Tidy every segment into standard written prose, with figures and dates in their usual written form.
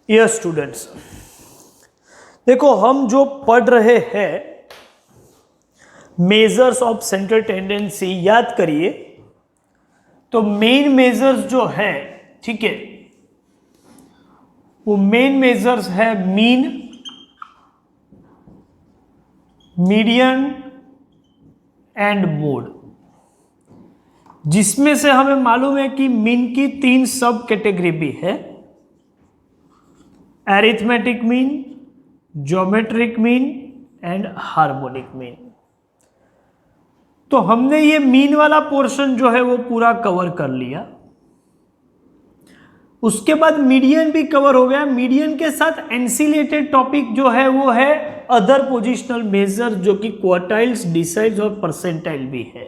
Yes students, देखो हम जो पढ़ रहे हैं मेजर्स ऑफ सेंट्रल टेंडेंसी, याद करिए तो मेन मेजर्स जो है, ठीक है, वो मेन मेजर्स है मीन, मीडियन एंड मोड, जिसमें से हमें मालूम है कि मीन की 3 सब कैटेगरी भी है, arithmetic mean, geometric mean and harmonic mean. तो हमने ये मीन वाला पोर्शन जो है वो पूरा कवर कर लिया। उसके बाद मीडियन भी कवर हो गया। मीडियन के साथ एंसिलेटेड टॉपिक जो है वो है अदर पोजिशनल मेजर, जो कि क्वार्टाइल्स, डिसाइल्स और परसेंटाइल भी है।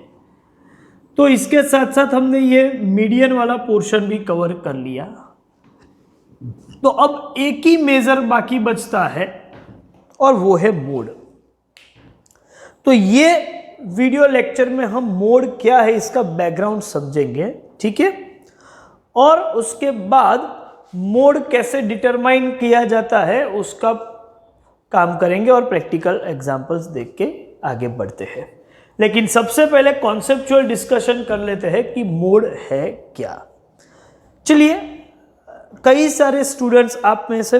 तो इसके साथ साथ हमने ये मीडियन वाला पोर्शन भी कवर कर लिया। तो अब एक ही मेजर बाकी बचता है और वो है मोड। तो ये वीडियो लेक्चर में हम मोड क्या है इसका बैकग्राउंड समझेंगे, ठीक है, और उसके बाद मोड कैसे डिटरमाइन किया जाता है उसका काम करेंगे और प्रैक्टिकल एग्जांपल्स देख के आगे बढ़ते हैं। लेकिन सबसे पहले कॉन्सेप्चुअल डिस्कशन कर लेते हैं कि मोड है क्या। चलिए, कई सारे स्टूडेंट्स आप में से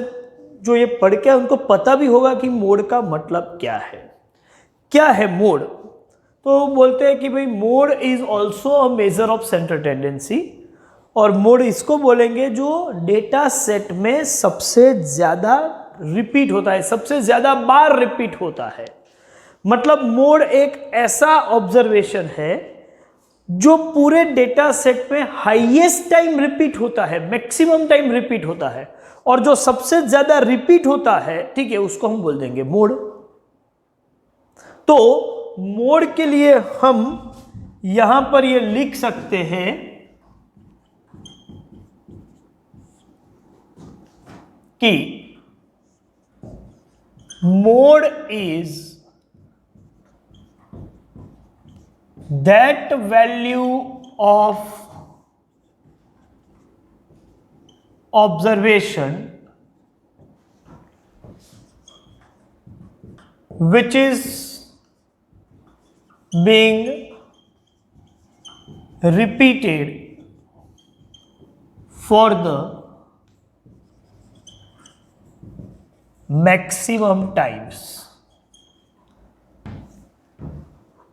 जो ये पढ़ के उनको पता भी होगा कि मोड का मतलब क्या है। क्या है मोड? तो बोलते हैं कि भाई mode is also a measure of central tendency, और मोड इसको बोलेंगे जो डेटा सेट में सबसे ज्यादा रिपीट होता है, सबसे ज्यादा बार रिपीट होता है। मतलब मोड एक ऐसा ऑब्जर्वेशन है जो पूरे डेटा सेट में हाईएस्ट टाइम रिपीट होता है, मैक्सिमम टाइम रिपीट होता है, और जो सबसे ज्यादा रिपीट होता है, ठीक है, उसको हम बोल देंगे मोड। तो मोड के लिए हम यहां पर ये लिख सकते हैं कि mode is that value of observation which is being repeated for the maximum times।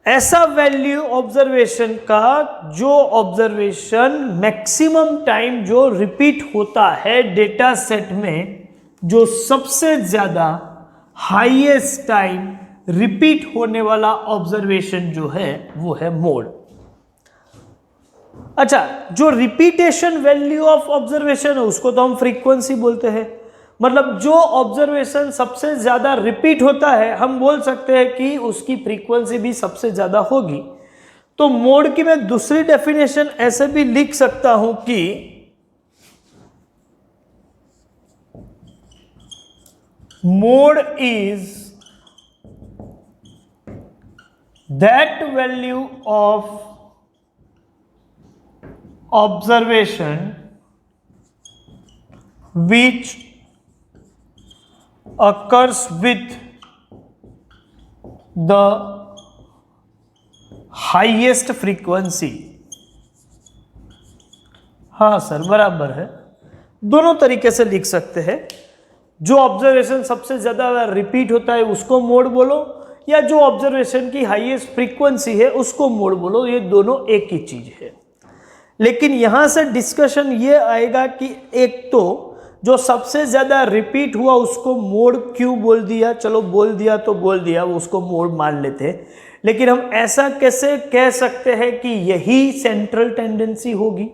ऐसा वैल्यू ऑब्जर्वेशन का जो ऑब्जर्वेशन मैक्सिमम टाइम जो रिपीट होता है डेटा सेट में, जो सबसे ज्यादा हाईएस्ट टाइम रिपीट होने वाला ऑब्जर्वेशन जो है वो है मोड। अच्छा, जो रिपीटेशन वैल्यू ऑफ ऑब्जर्वेशन है उसको तो हम फ्रीक्वेंसी बोलते हैं। मतलब जो ऑब्जर्वेशन सबसे ज्यादा रिपीट होता है हम बोल सकते हैं कि उसकी फ्रीक्वेंसी भी सबसे ज्यादा होगी। तो मोड की मैं दूसरी डेफिनेशन ऐसे भी लिख सकता हूं कि mode is that value of observation which occurs with the highest frequency। हाँ सर, बराबर है, दोनों तरीके से लिख सकते हैं। जो ऑब्जर्वेशन सबसे ज्यादा रिपीट होता है उसको मोड बोलो, या जो ऑब्जर्वेशन की हाईएस्ट फ्रीक्वेंसी है उसको मोड बोलो, ये दोनों एक ही चीज है। लेकिन यहां से डिस्कशन ये आएगा कि एक तो जो सबसे ज्यादा रिपीट हुआ उसको मोड क्यों बोल दिया, चलो बोल दिया तो बोल दिया, उसको मोड मान लेते हैं। लेकिन हम ऐसा कैसे कह सकते हैं कि यही सेंट्रल टेंडेंसी होगी?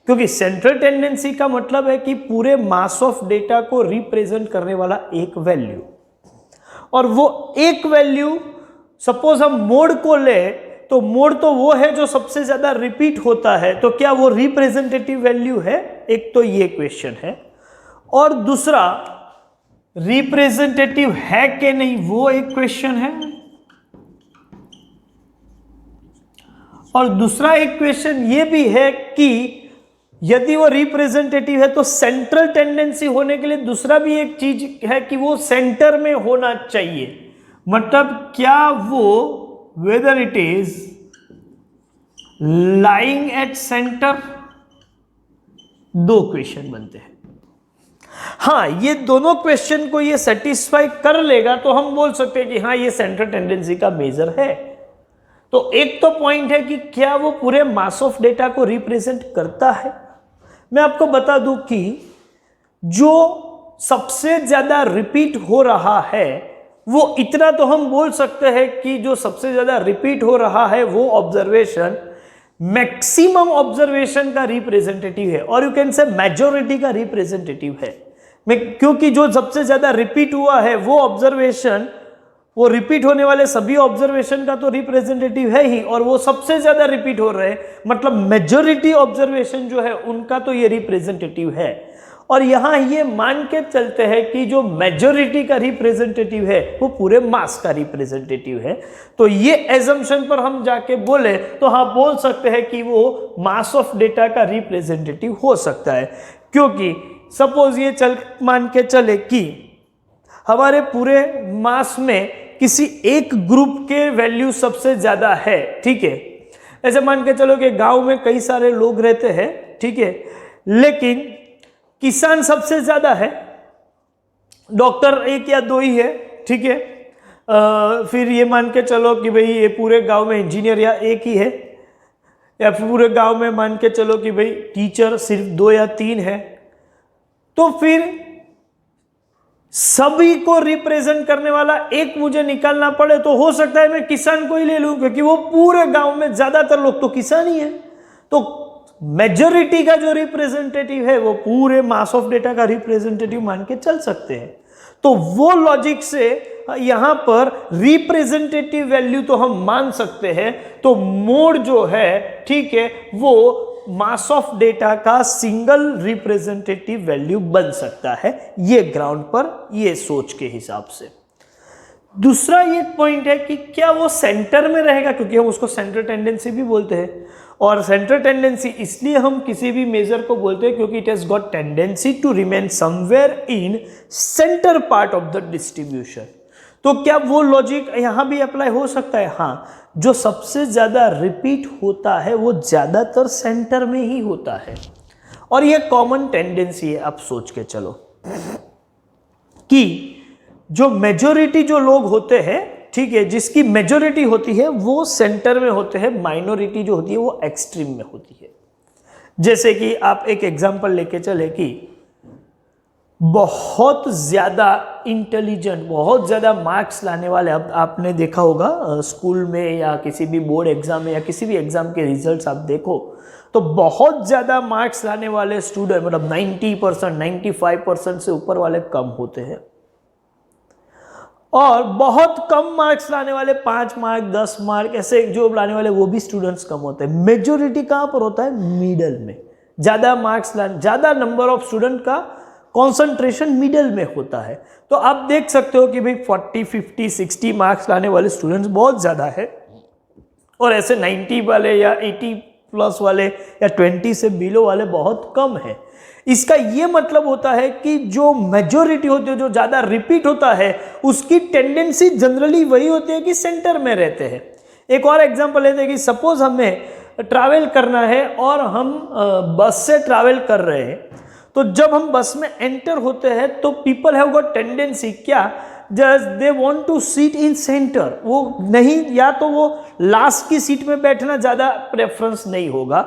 क्योंकि सेंट्रल टेंडेंसी का मतलब है कि पूरे मास ऑफ डेटा को रिप्रेजेंट करने वाला एक वैल्यू, और वो एक वैल्यू सपोज हम मोड को ले तो मोड तो वो है जो सबसे ज्यादा रिपीट होता है। तो क्या वो रिप्रेजेंटेटिव वैल्यू है? एक तो ये क्वेश्चन है, और दूसरा रिप्रेजेंटेटिव है कि नहीं वो एक क्वेश्चन है, और दूसरा एक क्वेश्चन ये भी है कि यदि वो रिप्रेजेंटेटिव है तो सेंट्रल टेंडेंसी होने के लिए दूसरा भी एक चीज है कि वो सेंटर में होना चाहिए। मतलब क्या वो whether it is lying at centre, दो क्वेश्चन बनते हैं। हाँ, ये दोनों क्वेश्चन को ये सेटिस्फाई कर लेगा तो हम बोल सकते हैं कि हाँ ये सेंट्रल टेंडेंसी का मेजर है। तो एक तो पॉइंट है कि क्या वो पूरे मास ऑफ डेटा को रिप्रेजेंट करता है। मैं आपको बता दूं कि जो सबसे ज्यादा रिपीट हो रहा है वो इतना तो हम बोल सकते हैं कि जो सबसे ज्यादा रिपीट हो रहा है वो ऑब्जर्वेशन मैक्सिमम ऑब्जर्वेशन का रिप्रेजेंटेटिव है, और यू कैन से मेजॉरिटी का रिप्रेजेंटेटिव है। क्योंकि जो सबसे ज्यादा रिपीट हुआ है वो ऑब्जर्वेशन, वो रिपीट होने वाले सभी ऑब्जर्वेशन का तो रिप्रेजेंटेटिव है ही, और वो सबसे ज्यादा रिपीट हो रहे हैं, मतलब मेजॉरिटी ऑब्जर्वेशन जो है उनका तो ये रिप्रेजेंटेटिव है। और यहां ये मान के चलते हैं कि जो मेजॉरिटी का रिप्रेजेंटेटिव है वो पूरे मास का रिप्रेजेंटेटिव है। तो ये एजम्पशन पर हम जाके बोले तो हाँ बोल सकते हैं कि वो मास ऑफ डेटा का रिप्रेजेंटेटिव हो सकता है। क्योंकि सपोज ये मान के चले कि हमारे पूरे मास में किसी एक ग्रुप के वैल्यू सबसे ज्यादा है, ठीक है। ऐसे मान के चलो कि गांव में कई सारे लोग रहते हैं, ठीक है, लेकिन किसान सबसे ज्यादा है, डॉक्टर एक या दो ही है, ठीक है। फिर ये मान के चलो कि भाई ये पूरे गांव में इंजीनियर या एक ही है, या फिर पूरे गांव में मान के चलो कि भाई टीचर सिर्फ 2 या 3 है। तो फिर सभी को रिप्रेजेंट करने वाला एक मुझे निकालना पड़े तो हो सकता है मैं किसान को ही ले लूं, क्योंकि वो पूरे गांव में ज्यादातर लोग तो किसान ही है। तो मेजॉरिटी का जो रिप्रेजेंटेटिव है वो पूरे मास ऑफ डेटा का रिप्रेजेंटेटिव मान के चल सकते हैं। तो वो लॉजिक से यहां पर रिप्रेजेंटेटिव वैल्यू तो हम मान सकते हैं। तो मोड जो है, ठीक है, वो मास ऑफ डेटा का सिंगल रिप्रेजेंटेटिव वैल्यू बन सकता है, ये ग्राउंड पर, ये सोच के हिसाब से। दूसरा ये पॉइंट है कि क्या वो सेंटर में रहेगा, क्योंकि हम उसको सेंट्रल टेंडेंसी भी बोलते हैं। और सेंट्रल टेंडेंसी इसलिए हम किसी भी मेजर को बोलते हैं क्योंकि it has got tendency to remain somewhere in center part of the distribution. तो क्या वो लॉजिक यहां भी अप्लाई हो सकता है? हाँ, जो सबसे ज्यादा रिपीट होता है वो ज्यादातर सेंटर में ही होता है, और ये कॉमन टेंडेंसी है। आप सोच के चलो कि जो मेजॉरिटी जो लोग होते हैं, ठीक है, जिसकी मेजॉरिटी होती है वो सेंटर में होते हैं, माइनॉरिटी जो होती है वो एक्सट्रीम में होती है। जैसे कि आप एक एग्जांपल लेके चले कि बहुत ज्यादा इंटेलिजेंट, बहुत ज्यादा मार्क्स लाने वाले, अब आपने देखा होगा स्कूल में या किसी भी बोर्ड एग्जाम में या किसी भी एग्जाम के रिजल्ट्स आप देखो तो बहुत ज्यादा मार्क्स लाने वाले स्टूडेंट, मतलब 90%, 95% से ऊपर वाले कम होते हैं, और बहुत कम मार्क्स लाने वाले 5 मार्क 10 मार्क ऐसे जो लाने वाले वो भी स्टूडेंट्स कम होते हैं। मेजॉरिटी कहां पर होता है? मिडल में। ज्यादा मार्क्स लाने, ज्यादा नंबर ऑफ स्टूडेंट का कॉन्सेंट्रेशन मिडल में होता है। तो आप देख सकते हो कि भाई 40, 50, 60 मार्क्स लाने वाले स्टूडेंट्स बहुत ज्यादा है, और ऐसे 90 वाले या 80 प्लस वाले या 20 से बिलो वाले बहुत कम है। इसका ये मतलब होता है कि जो मेजॉरिटी होती है, जो ज्यादा रिपीट होता है, उसकी टेंडेंसी जनरली वही होती है कि सेंटर में रहते हैं। एक और एग्जांपल लेते हैं कि सपोज हमें ट्रैवल करना है और हम बस से ट्रैवल कर रहे हैं। तो जब हम बस में एंटर होते हैं तो पीपल हैव गॉट टेंडेंसी, क्या, just they want to seat in center. वो नहीं, या तो वो लास्ट की सीट में बैठना ज्यादा प्रेफरेंस नहीं होगा,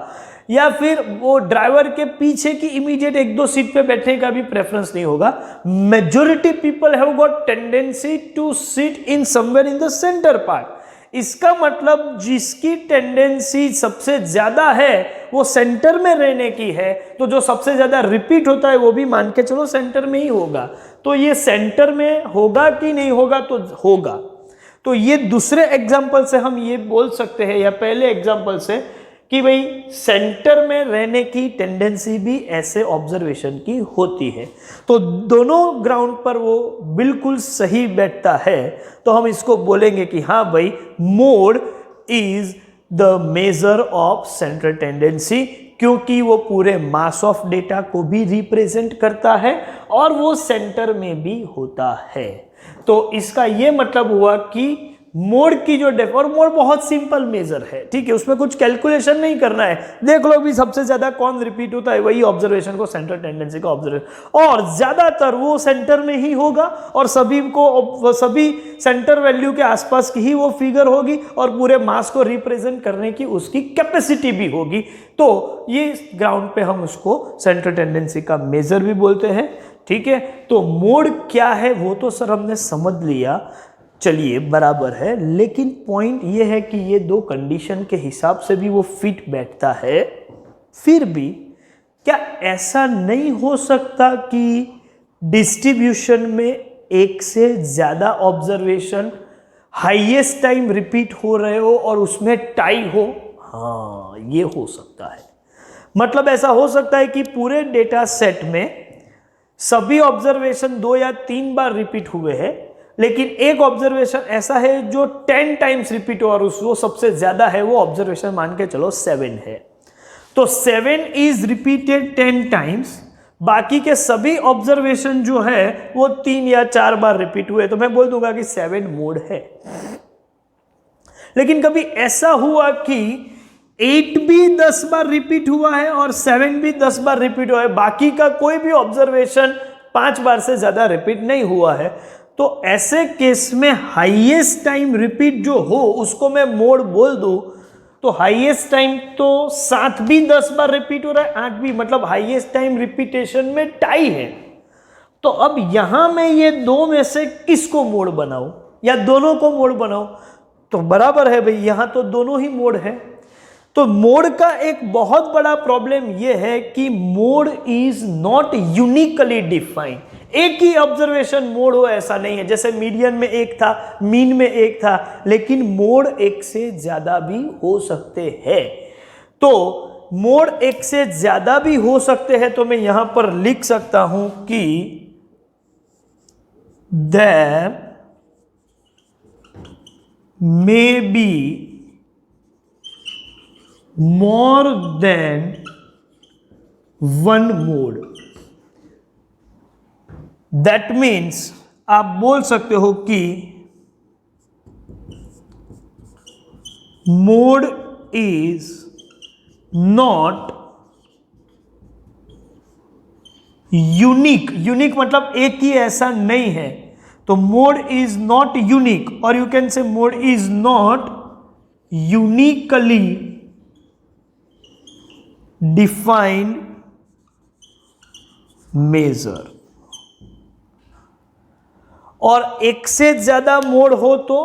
या फिर वो ड्राइवर के पीछे की इमीडिएट 1-2 सीट पे बैठने का भी प्रेफरेंस नहीं होगा। Majority people have got tendency to sit in somewhere in the center part. इसका मतलब जिसकी टेंडेंसी सबसे ज्यादा है वो सेंटर में रहने की है, तो जो सबसे ज्यादा रिपीट होता है वो भी मान के चलो सेंटर में ही होगा। तो ये सेंटर में होगा कि नहीं होगा? तो होगा। तो ये दूसरे एग्जाम्पल से हम ये बोल सकते हैं, या पहले एग्जाम्पल से, कि भाई सेंटर में रहने की टेंडेंसी भी ऐसे ऑब्जर्वेशन की होती है। तो दोनों ग्राउंड पर वो बिल्कुल सही बैठता है। तो हम इसको बोलेंगे कि हाँ भाई, mode is the measure of central tendency, क्योंकि वो पूरे मास ऑफ डेटा को भी रिप्रेजेंट करता है और वो सेंटर में भी होता है। तो इसका ये मतलब हुआ कि मोड की जो और मोड बहुत सिंपल मेजर है, ठीक है, उसमें कुछ कैलकुलेशन नहीं करना है। देख लो भी सबसे ज्यादा कौन रिपीट होता है, वही ऑब्जर्वेशन को सेंट्रल टेंडेंसी का ऑब्जर्वेशन, और ज्यादातर वो सेंटर में ही होगा और सभी सेंटर वैल्यू के आसपास की ही वो फिगर होगी और पूरे मास को रिप्रेजेंट करने की उसकी कैपेसिटी भी होगी। तो ये ग्राउंड पे हम उसको सेंट्रल टेंडेंसी का मेजर भी बोलते हैं, ठीक है। तो मोड क्या है वो तो सर हमने समझ लिया, चलिए बराबर है, लेकिन पॉइंट ये है कि ये दो कंडीशन के हिसाब से भी वो फिट बैठता है। फिर भी क्या ऐसा नहीं हो सकता कि डिस्ट्रीब्यूशन में एक से ज्यादा ऑब्जर्वेशन हाईएस्ट टाइम रिपीट हो रहे हो और उसमें टाई हो? हाँ, ये हो सकता है। मतलब ऐसा हो सकता है कि पूरे डेटा सेट में सभी ऑब्जर्वेशन 2 या 3 बार रिपीट हुए हैं, लेकिन एक ऑब्जर्वेशन ऐसा है जो 10 टाइम्स रिपीट हो और वो सबसे ज्यादा है, वो ऑब्जर्वेशन मान के चलो 7 है। तो 7 इज रिपीटेड 10 टाइम्स, बाकी के सभी ऑब्जर्वेशन जो है वो 3 या 4 बार रिपीट हुए, तो मैं बोल दूंगा कि 7 मोड है। लेकिन कभी ऐसा हुआ कि 8 भी 10 बार रिपीट हुआ है और 7 भी 10 बार रिपीट हुआ है, बाकी का कोई भी ऑब्जर्वेशन 5 बार से ज्यादा रिपीट नहीं हुआ है, तो ऐसे केस में हाईएस्ट टाइम रिपीट जो हो उसको मैं मोड बोल दूं, तो हाईएस्ट टाइम तो 7 भी 10 बार रिपीट हो रहा है, 8 भी, मतलब हाईएस्ट टाइम रिपीटेशन में टाई है। तो अब यहां मैं ये दो में से किसको मोड बनाऊं या दोनों को मोड बनाऊं? तो बराबर है भाई, यहां तो दोनों ही मोड है। तो मोड का एक बहुत बड़ा प्रॉब्लम यह है कि mode is not uniquely defined. एक ही ऑब्जर्वेशन मोड हो ऐसा नहीं है, जैसे मीडियन में एक था, मीन में एक था, लेकिन मोड एक से ज्यादा भी हो सकते हैं। तो मोड एक से ज्यादा भी हो सकते हैं, तो मैं यहां पर लिख सकता हूं कि there may be more than one mode। That means आप बोल सकते हो कि mode is not unique। Unique मतलब एक ही ऐसा नहीं है, तो mode is not unique, और you can say mode is not uniquely defined measure. और एक से ज्यादा मोड हो तो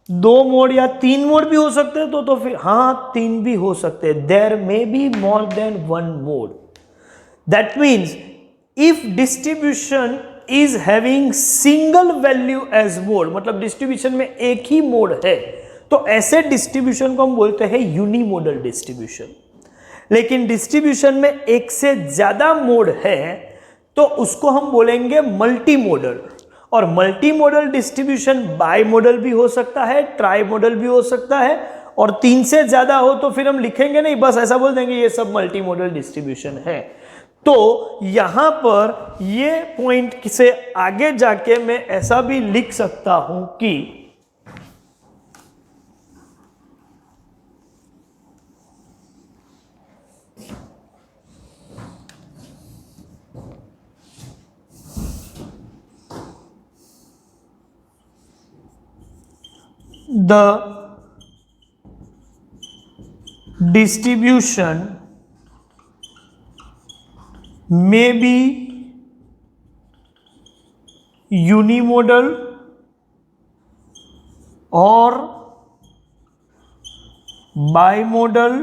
2 मोड या 3 मोड भी हो सकते हैं, तो फिर हाँ 3 भी हो सकते हैं। There may be more than 1 mode. That means if distribution is having single value as mode, मतलब डिस्ट्रीब्यूशन में एक ही मोड है, तो ऐसे डिस्ट्रीब्यूशन को हम बोलते हैं यूनिमोडल डिस्ट्रीब्यूशन। लेकिन डिस्ट्रीब्यूशन में एक से ज्यादा मोड है तो उसको हम बोलेंगे मल्टी मोडल। और multi modal distribution by model भी हो सकता है, ट्राई मोडल भी हो सकता है, और 3 से ज्यादा हो तो फिर हम लिखेंगे नहीं, बस ऐसा बोल देंगे ये सब मल्टी मोडल डिस्ट्रीब्यूशन है। तो यहां पर ये पॉइंट से आगे जाके मैं ऐसा भी लिख सकता हूं कि the distribution may be unimodal or bimodal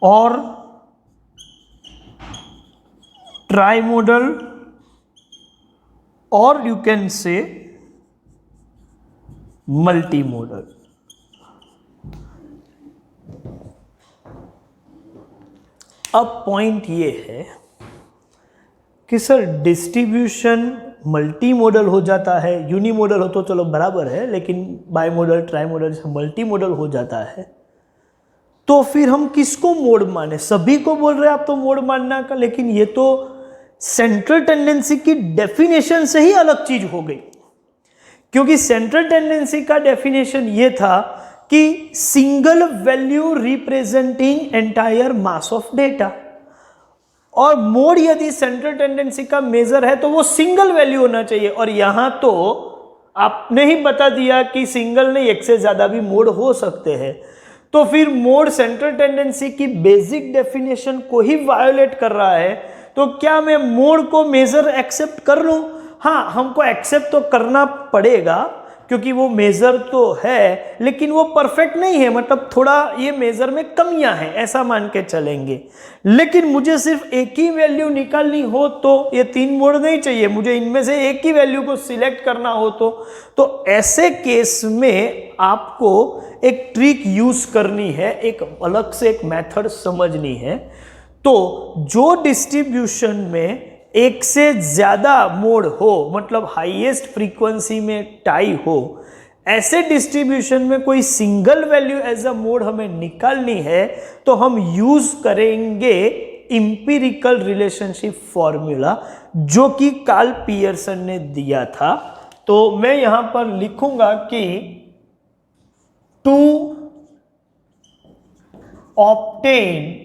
or trimodal, or you can say multimodal. अब पॉइंट ये है कि सर डिस्ट्रीब्यूशन मल्टी मॉडल हो जाता है, यूनी मॉडल हो तो चलो बराबर है, लेकिन बाई मॉडल ट्राई मॉडल से मल्टी मॉडल हो जाता है, तो फिर हम किसको मोड माने? सभी को बोल रहे हैं आप तो मोड मानना का, लेकिन ये तो सेंट्रल टेंडेंसी की डेफिनेशन से ही अलग चीज हो गई। क्योंकि सेंट्रल टेंडेंसी का डेफिनेशन ये था कि single value representing entire mass of data, और मोड यदि सेंट्रल टेंडेंसी का मेजर है तो वो सिंगल वैल्यू होना चाहिए। और यहां तो आपने ही बता दिया कि सिंगल नहीं, एक से ज्यादा भी मोड हो सकते हैं, तो फिर मोड सेंट्रल टेंडेंसी की बेसिक डेफिनेशन को ही वायोलेट कर रहा है। तो क्या मैं मोड को मेजर एक्सेप्ट कर लूं? हाँ, हमको एक्सेप्ट तो करना पड़ेगा क्योंकि वो मेजर तो है, लेकिन वो परफेक्ट नहीं है, मतलब थोड़ा ये मेजर में कमियां हैं, ऐसा मान के चलेंगे। लेकिन मुझे सिर्फ एक ही वैल्यू निकालनी हो तो ये 3 मोड नहीं चाहिए, मुझे इनमें से एक ही वैल्यू को सिलेक्ट करना हो तो ऐसे केस में आपको एक ट्रिक यूज करनी है, एक अलग से एक मेथड समझनी है। तो जो डिस्ट्रीब्यूशन में एक से ज्यादा मोड हो, मतलब हाईएस्ट फ्रीक्वेंसी में टाई हो, ऐसे डिस्ट्रीब्यूशन में कोई single value as a mode हमें निकालनी है तो हम यूज करेंगे इंपिरिकल रिलेशनशिप फॉर्मूला, जो कि कार्ल पियर्सन ने दिया था। तो मैं यहां पर लिखूंगा कि to obtain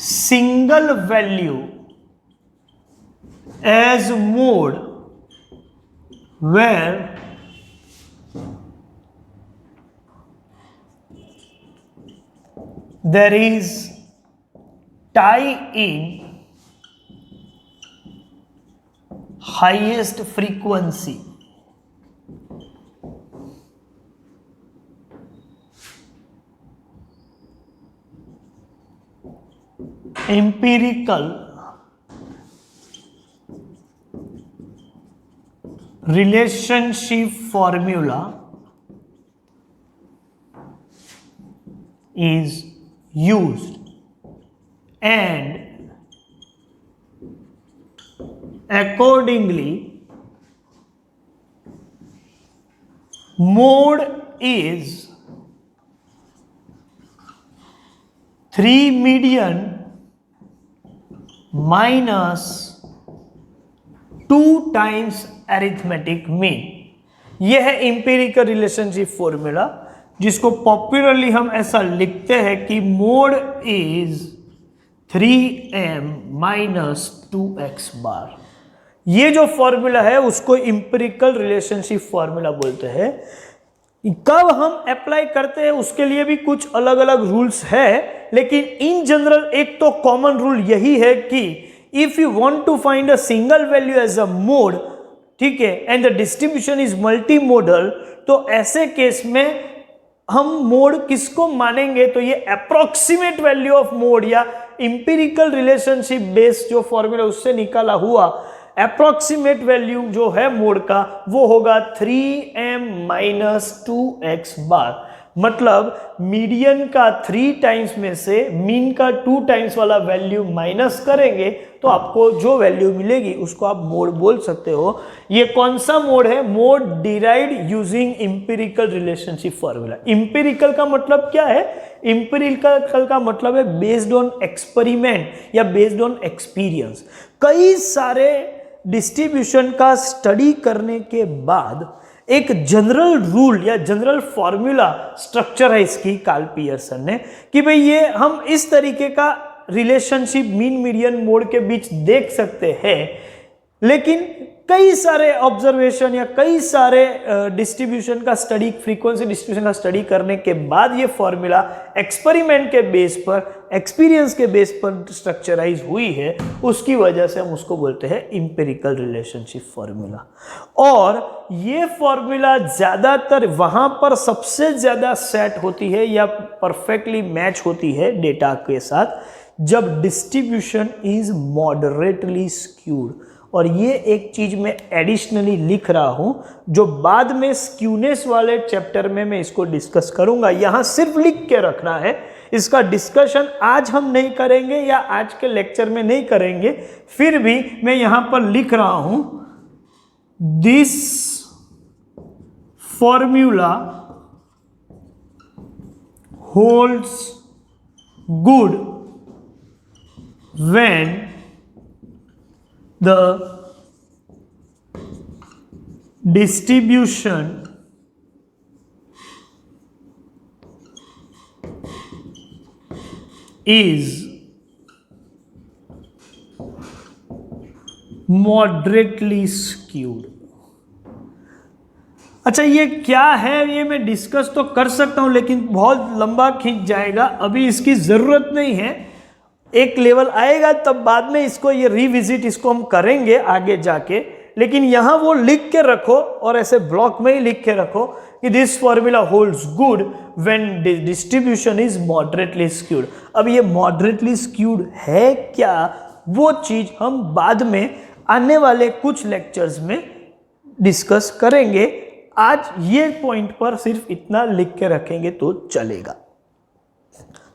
single value as mode where there is tie in highest frequency empirical relationship formula is used, and accordingly mode is 3 median minus 2 times arithmetic mean. यह है इंपेरिकल रिलेशनशिप फॉर्मूला, जिसको पॉपुलरली हम ऐसा लिखते हैं कि mode is 3m minus 2x बार। ये जो फॉर्मूला है उसको इंपेरिकल रिलेशनशिप फॉर्मूला बोलते हैं। कब हम अप्लाई करते हैं उसके लिए भी कुछ अलग अलग रूल्स है, लेकिन इन जनरल एक तो कॉमन रूल यही है कि if you want to find a single value as a mode, ठीक है, and the distribution is multimodal, तो ऐसे केस में हम मोड किसको मानेंगे? तो ये अप्रोक्सीमेट वैल्यू ऑफ मोड या इंपिरिकल रिलेशनशिप बेस्ड जो फॉर्मूला उससे निकाला हुआ अप्रोक्सीमेट वैल्यू जो है मोड का वो होगा 3m माइनस 2x बार। मतलब मीडियन का 3 टाइम्स में से मीन का 2 टाइम्स वाला वैल्यू माइनस करेंगे तो आपको जो वैल्यू मिलेगी उसको आप मोड बोल सकते हो। ये कौन सा मोड है? Mode derived using empirical relationship formula. Empirical का मतलब क्या है? इंपिरिकल का मतलब है बेस्ड ऑन एक्सपेरिमेंट या बेस्ड ऑन एक्सपीरियंस। कई सारे डिस्ट्रीब्यूशन का स्टडी करने के बाद एक जनरल रूल या जनरल फॉर्मूला स्ट्रक्चर है इसकी कार्ल पियर्सन ने कि भाई ये हम इस तरीके का रिलेशनशिप मीन मीडियन मोड के बीच देख सकते हैं। लेकिन कई सारे ऑब्जर्वेशन या कई सारे डिस्ट्रीब्यूशन का स्टडी, फ्रीक्वेंसी डिस्ट्रीब्यूशन का स्टडी करने के बाद ये फॉर्मूला एक्सपेरिमेंट के बेस पर, एक्सपीरियंस के बेस पर स्ट्रक्चराइज हुई है, उसकी वजह से हम उसको बोलते हैं इंपेरिकल रिलेशनशिप फॉर्मूला। और ये फॉर्मूला ज्यादातर वहां पर सबसे ज्यादा सेट होती है या परफेक्टली मैच होती है डेटा के साथ जब डिस्ट्रीब्यूशन इज मॉडरेटली स्क्यूड। और ये एक चीज मैं एडिशनली लिख रहा हूं जो बाद में स्क्यूनेस वाले चैप्टर में मैं इसको डिस्कस करूंगा। यहां सिर्फ लिख के रखना है, इसका डिस्कशन आज हम नहीं करेंगे या आज के लेक्चर में नहीं करेंगे, फिर भी मैं यहां पर लिख रहा हूं this formula holds good when the distribution is moderately skewed। अच्छा, ये क्या है, ये मैं डिस्कस तो कर सकता हूं लेकिन बहुत लंबा खींच जाएगा, अभी इसकी जरूरत नहीं है। एक लेवल आएगा तब बाद में इसको ये रिविजिट इसको हम करेंगे आगे जाके, लेकिन यहां वो लिख के रखो और ऐसे ब्लॉक में ही लिख के रखो कि this formula holds good when distribution is moderately skewed. अब ये मॉडरेटली स्क्यूड है क्या, वो चीज हम बाद में आने वाले कुछ लेक्चर्स में डिस्कस करेंगे। आज ये पॉइंट पर सिर्फ इतना लिख के रखेंगे तो चलेगा।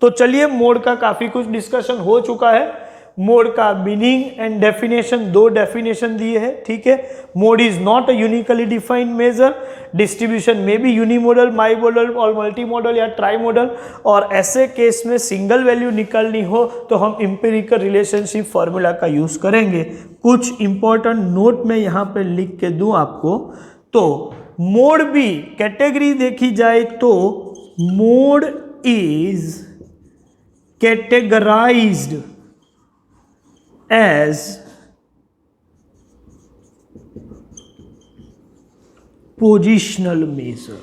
तो चलिए, मोड का काफी कुछ डिस्कशन हो चुका है। मोड का मीनिंग एंड डेफिनेशन, 2 डेफिनेशन दिए हैं, ठीक है। Mode is not a uniquely defined measure, distribution में भी यूनिमोडल, माई मॉडल और मल्टी मॉडल या ट्राई मॉडल, और ऐसे केस में सिंगल वैल्यू निकालनी हो तो हम इंपेरिकल रिलेशनशिप फॉर्मूला का यूज करेंगे। कुछ इंपॉर्टेंट नोट में यहां पे लिख के दूं आपको। तो मोड भी कैटेगरी देखी जाए तो mode is categorised as positional measure।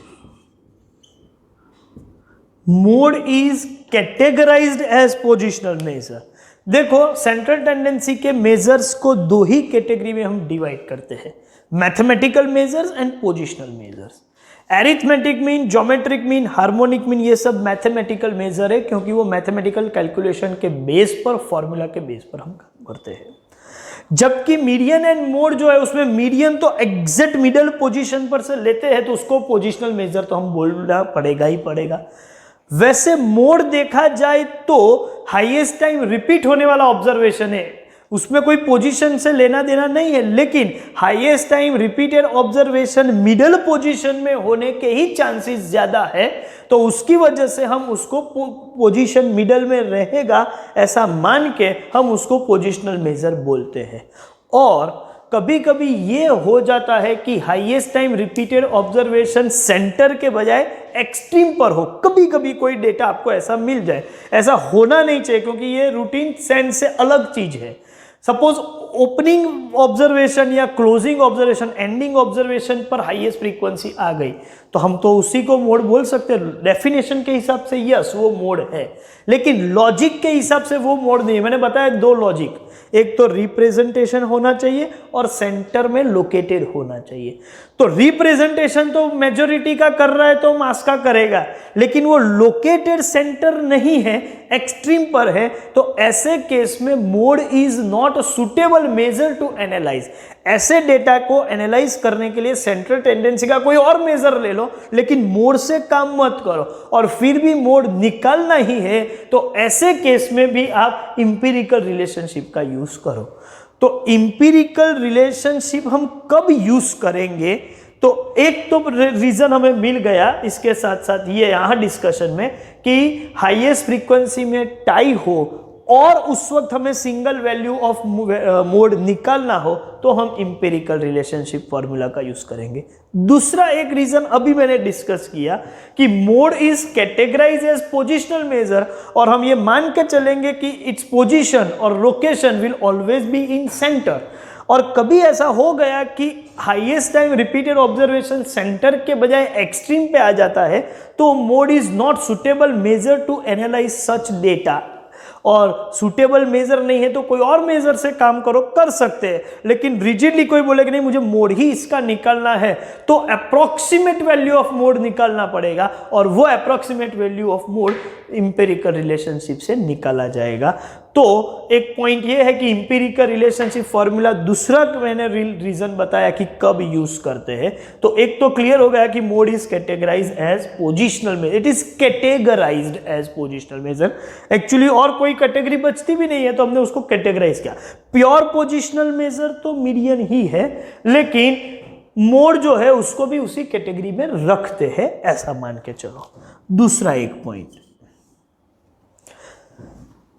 Mode is categorized as positional measure। देखो, सेंट्रल टेंडेंसी के मेजर्स को 2 ही कैटेगरी में हम डिवाइड करते हैं, mathematical measures and positional measures. Arithmetic mean, geometric mean, harmonic mean, ये सब मैथमेटिकल मेजर है, क्योंकि वो मैथमेटिकल कैलकुलेशन के बेस पर, फॉर्मूला के बेस पर हम काम करते हैं। जबकि मीडियन एंड मोड जो है, उसमें मीडियन तो एग्जैक्ट मिडल पोजीशन पर से लेते हैं, तो उसको पोजिशनल मेजर तो हम बोलना पड़ेगा ही पड़ेगा। वैसे मोड देखा जाए तो हाईएस्ट टाइम रिपीट होने वाला ऑब्जर्वेशन है, उसमें कोई पोजीशन से लेना देना नहीं है, लेकिन highest time repeated observation middle position में होने के ही चांसेस ज्यादा है, तो उसकी वजह से हम उसको पोजीशन मिडल में रहेगा ऐसा मान के हम उसको पोजिशनल मेजर बोलते हैं। और कभी कभी ये हो जाता है कि highest time repeated observation centre के बजाय एक्सट्रीम पर हो, कभी कभी कोई डेटा आपको ऐसा मिल जाए। ऐसा होना नहीं चाहिए, क्योंकि ये रूटीन सेंस से अलग चीज है। सपोज ओपनिंग ऑब्जर्वेशन या क्लोजिंग ऑब्जर्वेशन, एंडिंग ऑब्जर्वेशन पर हाईएस्ट फ्रीक्वेंसी आ गई, तो हम तो उसी को मोड बोल सकते हैं। डेफिनेशन के हिसाब से यस वो मोड है, लेकिन लॉजिक के हिसाब से वो मोड नहीं है। मैंने बताया 2 लॉजिक, एक तो रिप्रेजेंटेशन होना चाहिए और सेंटर में लोकेटेड होना चाहिए। तो रिप्रेजेंटेशन तो मेजॉरिटी का कर रहा है तो मास का करेगा, लेकिन वो लोकेटेड सेंटर नहीं है, एक्सट्रीम पर है, तो ऐसे केस में mode is not suitable measure to analyse. ऐसे डेटा को एनालाइज करने के लिए सेंट्रल टेंडेंसी का कोई और मेजर ले लो, लेकिन मोड से काम मत करो। और फिर भी मोड निकालना ही है तो ऐसे केस में भी आप इंपीरिकल रिलेशनशिप का यूज करो। तो इंपीरिकल रिलेशनशिप हम कब यूज करेंगे, तो एक तो रीजन हमें मिल गया इसके साथ साथ ये यहां डिस्कशन में कि हाईएस्ट फ्रीक्वेंसी में टाई हो और उस वक्त हमें सिंगल वैल्यू ऑफ मोड निकालना हो, तो हम इंपेरिकल रिलेशनशिप फॉर्मूला का यूज करेंगे। दूसरा एक रीजन अभी मैंने डिस्कस किया कि mode is categorise as positional measure, और हम ये मान के चलेंगे कि इट्स पोजीशन और location will always be in centre. और कभी ऐसा हो गया कि highest time repeated observation centre के बजाय एक्सट्रीम पे आ जाता है, तो mode is not suitable measure to analyse such data. और सुटेबल मेजर नहीं है तो कोई और मेजर से काम करो, कर सकते हैं, लेकिन रिजिडली कोई बोले कि नहीं मुझे मोड ही इसका निकालना है, तो अप्रोक्सीमेट वैल्यू ऑफ मोड निकालना पड़ेगा, और वो approximate value of mode empirical relationship से निकाला जाएगा। तो एक पॉइंट ये है कि इंपीरिकल रिलेशनशिप फॉर्मूला, दूसरा मैंने रीजन बताया कि कब यूज करते हैं। तो एक तो क्लियर हो गया कि mode is categorise as positional measure, it is categorised as positional measure. Actually और कोई कैटेगरी बचती भी नहीं है तो हमने उसको कैटेगराइज किया। प्योर पोजिशनल मेजर तो मीडियन ही है, लेकिन मोड जो है उसको भी उसी कैटेगरी में रखते हैं, ऐसा मान के चलो। दूसरा एक पॉइंट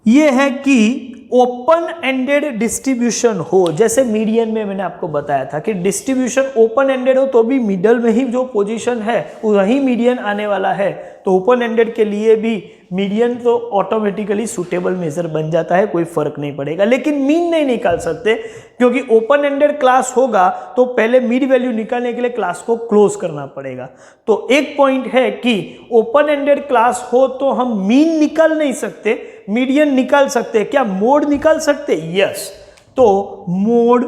ये है कि ओपन एंडेड डिस्ट्रीब्यूशन हो, जैसे मीडियन में मैंने आपको बताया था कि डिस्ट्रीब्यूशन ओपन एंडेड हो तो भी मिडल में ही जो पोजीशन है वही मीडियन आने वाला है। तो ओपन एंडेड के लिए भी मीडियन तो ऑटोमेटिकली सुटेबल मेजर बन जाता है, कोई फर्क नहीं पड़ेगा। लेकिन मीन नहीं निकाल सकते, क्योंकि ओपन एंडेड क्लास होगा तो पहले मिड वैल्यू निकालने के लिए क्लास को क्लोज करना पड़ेगा। तो एक पॉइंट है कि ओपन एंडेड क्लास हो तो हम मीन निकाल नहीं सकते, मीडियन निकाल सकते हैं। क्या मोड निकाल सकते? यस। तो mode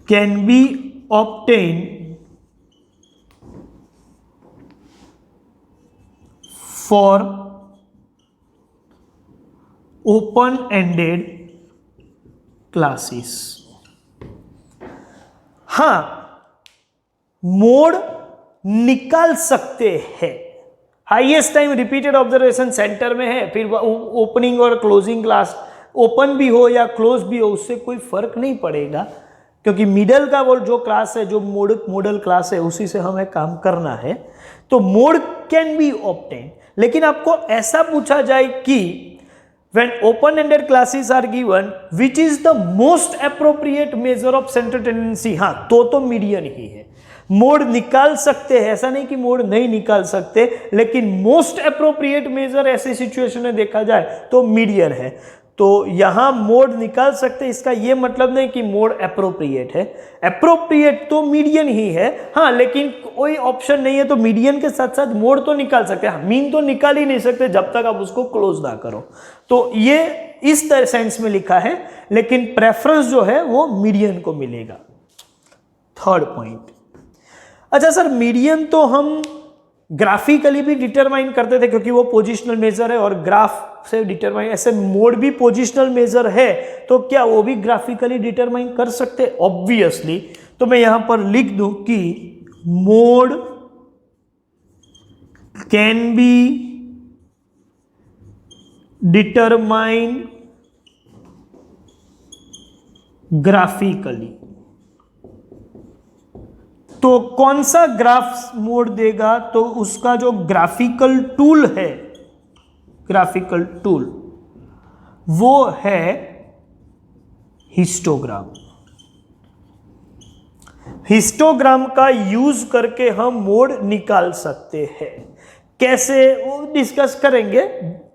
can be obtain for open ended classes. हां, मोड निकाल सकते हैं। Highest time repeated observation centre में है, फिर ओपनिंग और क्लोजिंग क्लास ओपन भी हो या क्लोज भी हो उससे कोई फर्क नहीं पड़ेगा, क्योंकि मिडल का वो जो क्लास है, जो मॉडल क्लास है, उसी से हमें काम करना है। तो मोड कैन बी ऑब्टेन। लेकिन आपको ऐसा पूछा जाए कि when open ended classes are given which is the most appropriate measure of central tendency, हाँ तो मीडियन ही है। मोड निकाल सकते हैं, ऐसा नहीं कि मोड नहीं निकाल सकते, लेकिन मोस्ट अप्रोप्रिएट मेजर ऐसी सिचुएशन में देखा जाए तो मीडियन है। तो यहां मोड निकाल सकते, इसका यह मतलब नहीं कि मोड अप्रोप्रिएट है। अप्रोप्रिएट तो मीडियन ही है, हाँ, लेकिन कोई ऑप्शन नहीं है तो मीडियन के साथ साथ मोड तो निकाल सकते हैं। मीन तो निकाल ही नहीं सकते जब तक आप उसको क्लोज ना करो। तो ये इस तरह सेंस में लिखा है, लेकिन प्रेफरेंस जो है वो मीडियन को मिलेगा। थर्ड पॉइंट, अच्छा सर, मीडियन तो हम ग्राफिकली भी डिटरमाइन करते थे क्योंकि वो पोजिशनल मेजर है और ग्राफ से डिटरमाइन, ऐसे मोड भी पोजिशनल मेजर है तो क्या वो भी ग्राफिकली डिटरमाइन कर सकते? ऑब्वियसली। तो मैं यहां पर लिख दूं कि mode can be determine graphically. तो कौन सा ग्राफ मोड देगा? तो उसका जो ग्राफिकल टूल है, ग्राफिकल टूल वो है हिस्टोग्राम। हिस्टोग्राम का यूज करके हम मोड निकाल सकते हैं। कैसे वो डिस्कस करेंगे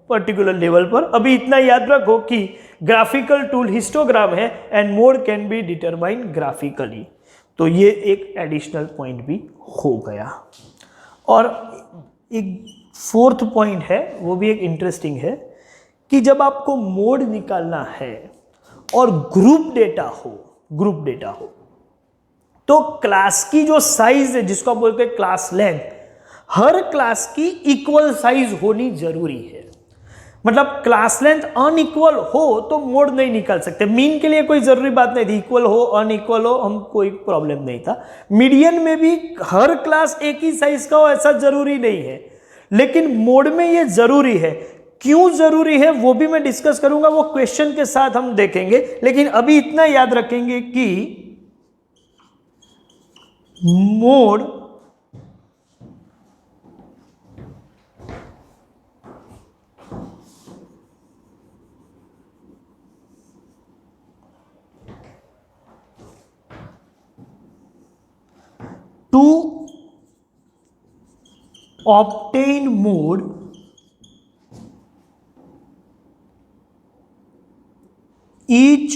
पर्टिकुलर लेवल पर। अभी इतना याद रखो कि ग्राफिकल टूल हिस्टोग्राम है and mode can be determine graphically. तो ये एक एडिशनल पॉइंट भी हो गया। और एक फोर्थ पॉइंट है, वो भी एक इंटरेस्टिंग है कि जब आपको मोड निकालना है और ग्रुप डेटा हो तो क्लास की जो साइज है, जिसको आप बोलते हैं क्लास लेंथ, हर क्लास की इक्वल साइज होनी जरूरी है। मतलब क्लास लेंथ अनइक्वल हो तो मोड नहीं निकाल सकते। मीन के लिए कोई जरूरी बात नहीं थी, इक्वल हो अनइक्वल हो हम कोई प्रॉब्लम नहीं था। मीडियन में भी हर क्लास एक ही साइज का हो ऐसा जरूरी नहीं है, लेकिन मोड में ये जरूरी है। क्यों जरूरी है वो भी मैं डिस्कस करूंगा, वो क्वेश्चन के साथ हम देखेंगे। लेकिन अभी इतना याद रखेंगे कि mode to obtain mode each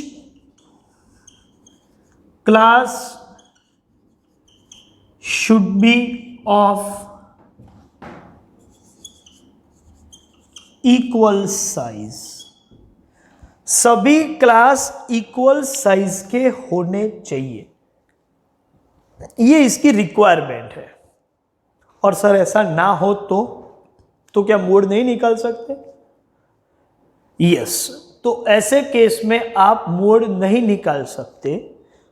class should be of equal size। सभी क्लास इक्वल साइज के होने चाहिए, ये इसकी रिक्वायरमेंट है। और सर ऐसा ना हो तो क्या मोड नहीं निकाल सकते? यस, तो ऐसे केस में आप मोड नहीं निकाल सकते।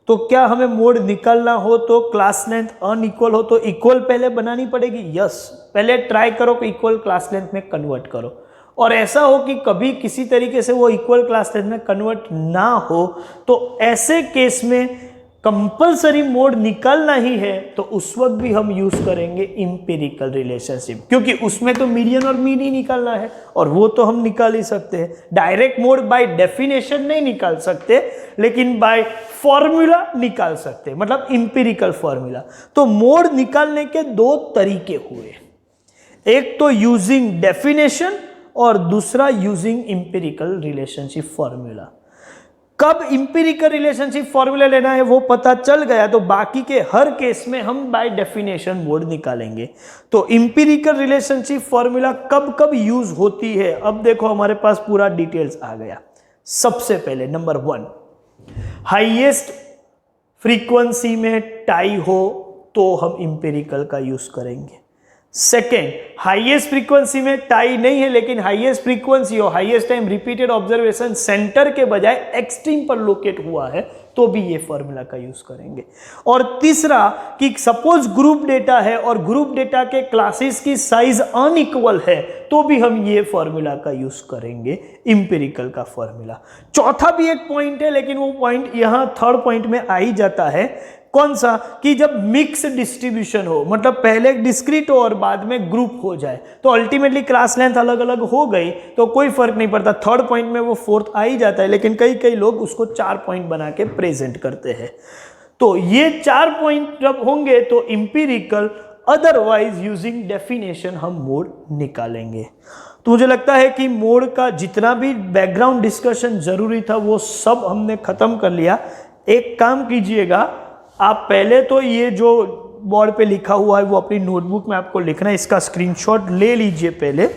तो क्या हमें मोड निकालना हो तो क्लास लेंथ अनइक्वल हो तो इक्वल पहले बनानी पड़ेगी? यस, पहले ट्राई करो कि इक्वल क्लास लेंथ में कन्वर्ट करो, और ऐसा हो कि कभी किसी तरीके से वो इक्वल क्लास लेंथ में कन्वर्ट ना हो, तो ऐसे केस में कंपलसरी मोड निकालना ही है, तो उस वक्त भी हम यूज करेंगे इंपेरिकल रिलेशनशिप, क्योंकि उसमें तो मीडियन और मीन ही निकालना है, और वो तो हम निकाल ही सकते हैं। डायरेक्ट मोड बाय डेफिनेशन नहीं निकाल सकते, लेकिन बाय फॉर्मूला निकाल सकते हैं, मतलब इंपेरिकल फॉर्मूला। तो मोड निकालने के दो तरीके हुए, एक तो यूजिंग डेफिनेशन और दूसरा यूजिंग इंपेरिकल रिलेशनशिप फॉर्मूला। कब इंपेरिकल रिलेशनशिप फॉर्मूला लेना है वो पता चल गया, तो बाकी के हर केस में हम बाय डेफिनेशन मोड निकालेंगे। तो इंपेरिकल रिलेशनशिप फॉर्मूला कब कब यूज होती है, अब देखो हमारे पास पूरा डिटेल्स आ गया। सबसे पहले नंबर 1, हाईएस्ट फ्रीक्वेंसी में टाई हो तो हम इंपेरिकल का यूज करेंगे। सेकेंड, हाईएस्ट फ्रीक्वेंसी में टाई नहीं है, लेकिन हाईएस्ट फ्रीक्वेंसी और highest time repeated observation centre के बजाय एक्सट्रीम पर लोकेट हुआ है, तो भी ये फॉर्मूला का यूज करेंगे। और तीसरा कि सपोज ग्रुप डेटा है और ग्रुप डेटा के क्लासेस की साइज अनइक्वल है, तो भी हम ये फॉर्मूला का यूज करेंगे, इंपेरिकल का फॉर्मूला। चौथा भी एक पॉइंट है, लेकिन वो पॉइंट यहां थर्ड पॉइंट में आ ही जाता है। कौन सा? कि जब मिक्स डिस्ट्रीब्यूशन हो, मतलब पहले डिस्क्रीट हो और बाद में ग्रुप हो जाए, तो अल्टीमेटली क्लास लेंथ अलग अलग हो गई तो कोई फर्क नहीं पड़ता, थर्ड पॉइंट में वो फोर्थ आ ही जाता है, लेकिन कई लोग उसको 4 पॉइंट बना के प्रेजेंट करते हैं। तो ये 4 पॉइंट जब होंगे तो इंपेरिकल, अदरवाइज यूजिंग डेफिनेशन हम मोड निकालेंगे। तो मुझे लगता है कि मोड का जितना भी बैकग्राउंड डिस्कशन जरूरी था वो सब हमने खत्म कर लिया। एक काम कीजिएगा, आप पहले तो ये जो बोर्ड पे लिखा हुआ है वो अपनी नोटबुक में आपको लिखना है, इसका स्क्रीनशॉट ले लीजिए पहले।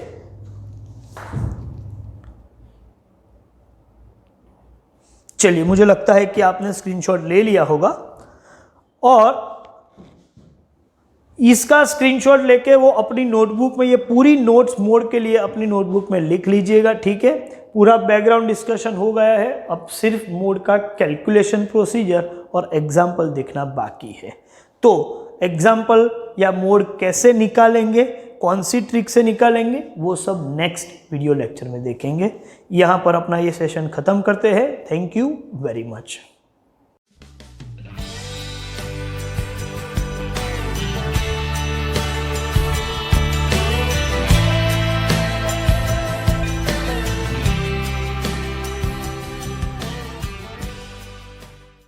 चलिए, मुझे लगता है कि आपने स्क्रीनशॉट ले लिया होगा, और इसका स्क्रीनशॉट लेके वो अपनी नोटबुक में ये पूरी नोट्स मोड के लिए अपनी नोटबुक में लिख लीजिएगा, ठीक है। पूरा बैकग्राउंड डिस्कशन हो गया है, अब सिर्फ मोड का कैलकुलेशन प्रोसीजर और एग्जाम्पल देखना बाकी है। तो एग्जाम्पल या मोड कैसे निकालेंगे, कौन सी ट्रिक से निकालेंगे, वो सब नेक्स्ट वीडियो लेक्चर में देखेंगे। यहाँ पर अपना ये सेशन खत्म करते हैं। Thank you very much.